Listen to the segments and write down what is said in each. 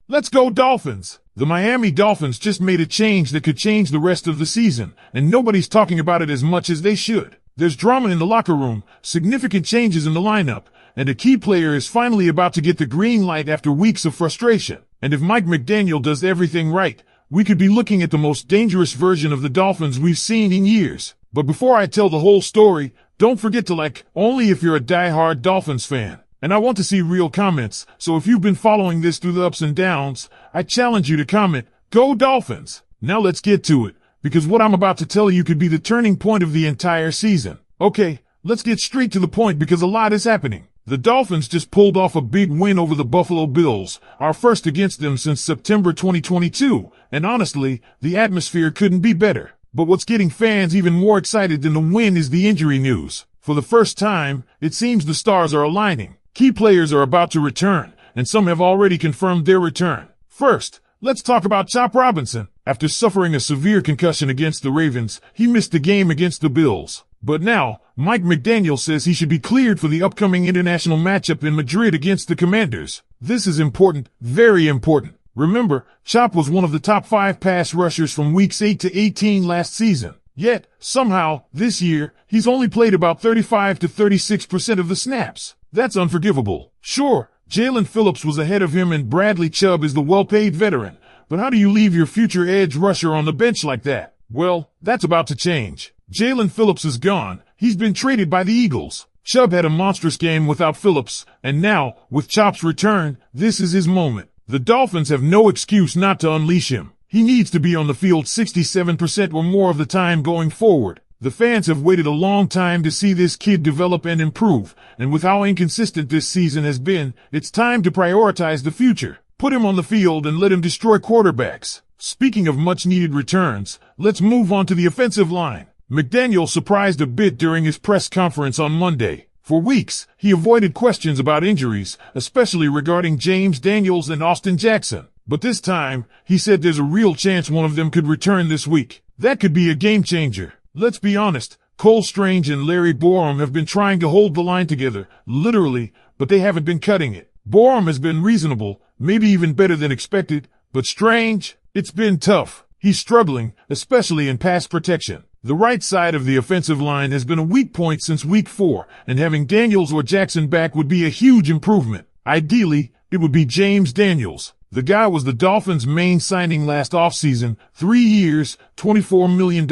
Let's go Dolphins! The Miami Dolphins just made a change that could change the rest of the season, and nobody's talking about it as much as they should. There's drama in the locker room, significant changes in the lineup, and a key player is finally about to get the green light after weeks of frustration. And if Mike Mcdaniel does everything right, we could be looking at the most dangerous version of the Dolphins we've seen in years. But before I tell the whole story, don't forget to like, only if you're a die-hard Dolphins fan. And I want to see real comments, so if you've been following this through the ups and downs, I challenge you to comment, "Go Dolphins!" Now let's get to it, because what I'm about to tell you could be the turning point of the entire season. Okay, let's get straight to the point because a lot is happening. The Dolphins just pulled off a big win over the Buffalo Bills, our first against them since September 2022, and honestly, the atmosphere couldn't be better. But what's getting fans even more excited than the win is the injury news. For the first time, it seems the stars are aligning. Key players are about to return, and some have already confirmed their return. First, let's talk about Chop Robinson. After suffering a severe concussion against the Ravens, he missed the game against the Bills. But now, Mike McDaniel says he should be cleared for the upcoming international matchup in Madrid against the Commanders. This is important, very important. Remember, Chop was one of the top 5 pass rushers from weeks 8 to 18 last season. Yet, somehow, this year, he's only played about 35 to 36% of the snaps. That's unforgivable. Sure, Jalen Phillips was ahead of him and Bradley Chubb is the well-paid veteran. But how do you leave your future edge rusher on the bench like that? Well, that's about to change. Jalen Phillips is gone. He's been traded by the Eagles. Chubb had a monstrous game without Phillips, and now, with Chop's return, this is his moment. The Dolphins have no excuse not to unleash him. He needs to be on the field 67% or more of the time going forward. The fans have waited a long time to see this kid develop and improve, and with how inconsistent this season has been, it's time to prioritize the future. Put him on the field and let him destroy quarterbacks. Speaking of much-needed returns, let's move on to the offensive line. McDaniel surprised a bit during his press conference on Monday. For weeks, he avoided questions about injuries, especially regarding James Daniels and Austin Jackson. But this time, he said there's a real chance one of them could return this week. That could be a game-changer. Let's be honest, Cole Strange and Larry Borom have been trying to hold the line together, literally, but they haven't been cutting it. Borom has been reasonable, maybe even better than expected, but Strange, it's been tough. He's struggling, especially in pass protection. The right side of the offensive line has been a weak point since week 4, and having Daniels or Jackson back would be a huge improvement. Ideally, it would be James Daniels. The guy was the Dolphins' main signing last offseason, 3 years, $24 million,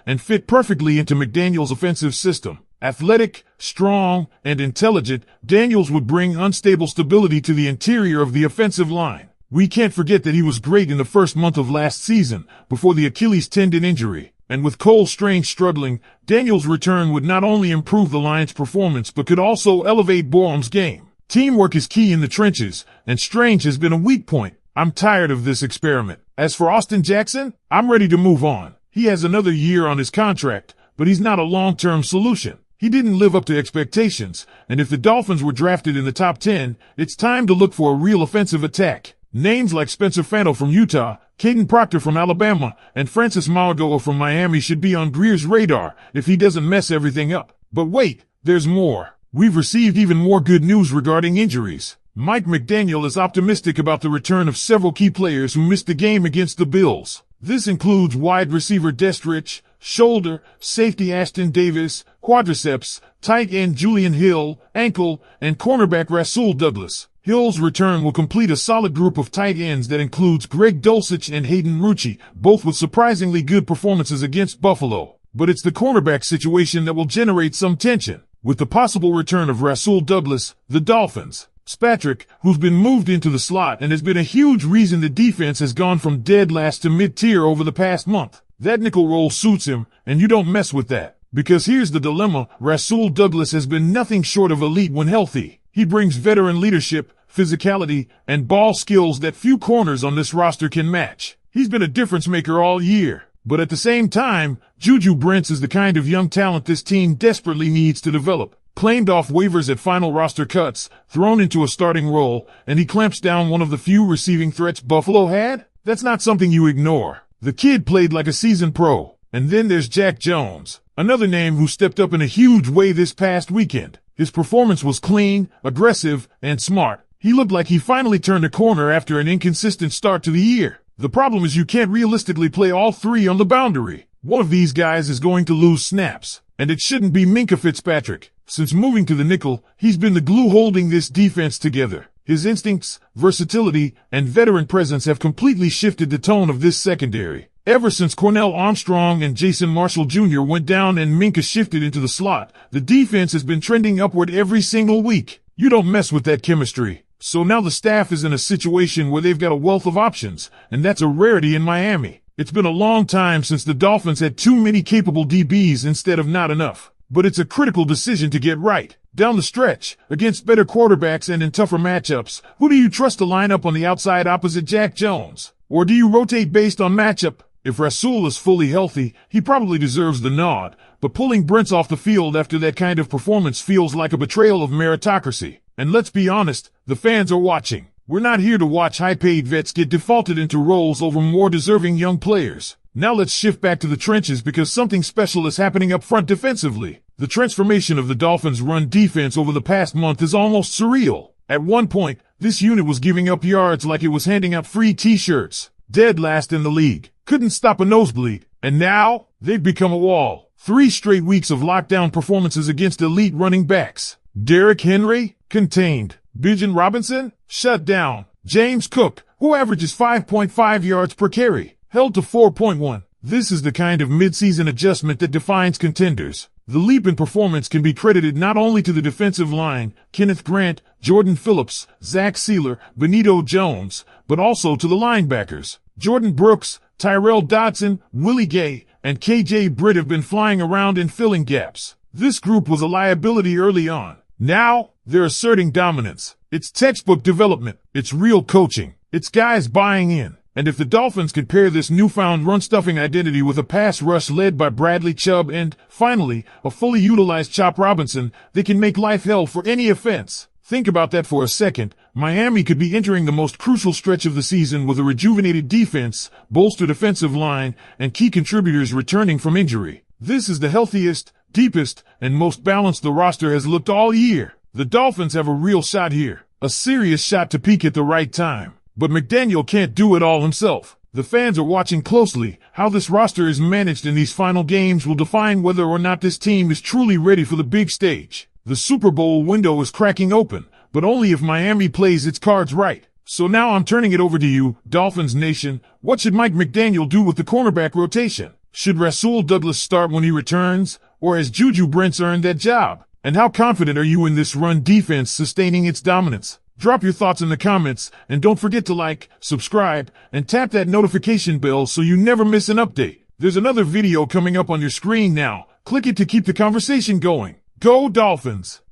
and fit perfectly into McDaniel's offensive system. Athletic, strong, and intelligent, Daniels would bring unstable stability to the interior of the offensive line. We can't forget that he was great in the first month of last season, before the Achilles tendon injury. And with Cole Strange struggling, Daniels' return would not only improve the line's performance but could also elevate Borom's game. Teamwork is key in the trenches, and Strange has been a weak point. I'm tired of this experiment. As for Austin Jackson, I'm ready to move on. He has another year on his contract, but he's not a long-term solution. He didn't live up to expectations, and if the Dolphins were drafted in the top 10, it's time to look for a real offensive attack. Names like Spencer Fano from Utah, Caden Proctor from Alabama, and Francis Mauigoa from Miami should be on Greer's radar if he doesn't mess everything up. But wait, there's more. We've received even more good news regarding injuries. Mike McDaniel is optimistic about the return of several key players who missed the game against the Bills. This includes wide receiver Destrich, shoulder, safety Ashton Davis, quadriceps, tight end Julian Hill, ankle, and cornerback Rasul Douglas. Hill's return will complete a solid group of tight ends that includes Greg Dulcich and Hayden Rucci, both with surprisingly good performances against Buffalo. But it's the cornerback situation that will generate some tension. With the possible return of Rasul Douglas, the Dolphins, Spatrick, who's been moved into the slot and has been a huge reason the defense has gone from dead last to mid-tier over the past month. That nickel role suits him, and you don't mess with that. Because here's the dilemma, Rasul Douglas has been nothing short of elite when healthy. He brings veteran leadership, physicality, and ball skills that few corners on this roster can match. He's been a difference maker all year. But at the same time, Juju Brents is the kind of young talent this team desperately needs to develop. Claimed off waivers at final roster cuts, thrown into a starting role, and he clamps down one of the few receiving threats Buffalo had? That's not something you ignore. The kid played like a seasoned pro. And then there's Jack Jones, another name who stepped up in a huge way this past weekend. His performance was clean, aggressive, and smart. He looked like he finally turned a corner after an inconsistent start to the year. The problem is you can't realistically play all three on the boundary. One of these guys is going to lose snaps, and it shouldn't be Minkah Fitzpatrick. Since moving to the nickel, he's been the glue holding this defense together. His instincts, versatility, and veteran presence have completely shifted the tone of this secondary. Ever since Cornell Armstrong and Jason Marshall Jr. went down and Minkah shifted into the slot, the defense has been trending upward every single week. You don't mess with that chemistry. So now the staff is in a situation where they've got a wealth of options, and that's a rarity in Miami. It's been a long time since the Dolphins had too many capable DBs instead of not enough. But it's a critical decision to get right. Down the stretch, against better quarterbacks and in tougher matchups, who do you trust to line up on the outside opposite Jack Jones? Or do you rotate based on matchup? If Rasul is fully healthy, he probably deserves the nod, but pulling Brents off the field after that kind of performance feels like a betrayal of meritocracy. And let's be honest, the fans are watching. We're not here to watch high-paid vets get defaulted into roles over more deserving young players. Now let's shift back to the trenches because something special is happening up front defensively. The transformation of the Dolphins' run defense over the past month is almost surreal. At one point, this unit was giving up yards like it was handing out free t-shirts. Dead last in the league. Couldn't stop a nosebleed. And now, they've become a wall. 3 straight weeks of lockdown performances against elite running backs. Derrick Henry, contained. Bijan Robinson, shut down. James Cook, who averages 5.5 yards per carry, held to 4.1. This is the kind of midseason adjustment that defines contenders. The leap in performance can be credited not only to the defensive line, Kenneth Grant, Jordan Phillips, Zach Sealer, Benito Jones, but also to the linebackers. Jordan Brooks, Tyrell Dodson, Willie Gay, and KJ Britt have been flying around and filling gaps. This group was a liability early on. Now, they're asserting dominance. It's textbook development. It's real coaching. It's guys buying in. And if the Dolphins can pair this newfound run-stuffing identity with a pass rush led by Bradley Chubb and, finally, a fully utilized Chop Robinson, they can make life hell for any offense. Think about that for a second. Miami could be entering the most crucial stretch of the season with a rejuvenated defense, bolstered offensive line, and key contributors returning from injury. This is the healthiest, deepest, and most balanced the roster has looked all year. The Dolphins have a real shot here. A serious shot to peak at the right time. But Mcdaniel can't do it all himself. The fans are watching closely. How this roster is managed in these final games will define whether or not this team is truly ready for the big stage. The Super Bowl window is cracking open, but only if Miami plays its cards right. So now I'm turning it over to you, Dolphins Nation. What should Mike McDaniel do with the cornerback rotation? Should Rasul Douglas start when he returns, or has Juju Brents earned that job? And how confident are you in this run defense sustaining its dominance? Drop your thoughts in the comments, and don't forget to like, subscribe, and tap that notification bell so you never miss an update. There's another video coming up on your screen now. Click it to keep the conversation going. Go Dolphins!